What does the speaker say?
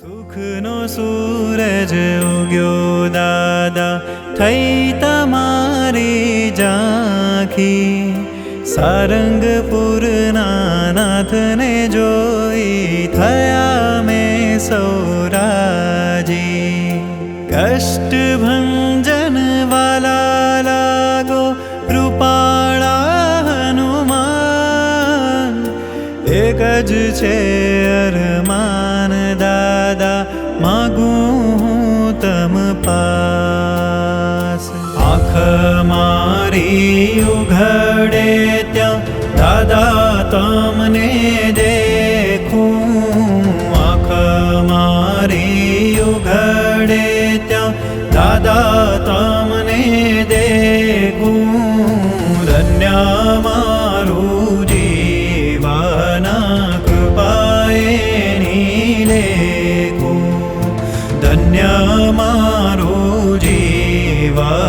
સુખનો સૂરજ ઉગ્યો દાદા, થઈ તમારી ઝાંખી. સારંગપુરના નાથને જોઈ થયા મેં સૌરાજી. કષ્ટભંજન વાલા લાગો કૃપાળા હનુમાન. એક જ છે અરમાન દાદા, માગું હું તમ પાસ. આંખ મારી ઉઘડે ત્યાં દાદા તમને દેખું. આંખ મારી ઉઘડે ત્યાં દાદા તમને દેખું. ધન્ય મારું જીવન કૃપાએ નીલેખું. ધન્ય મારું જીવન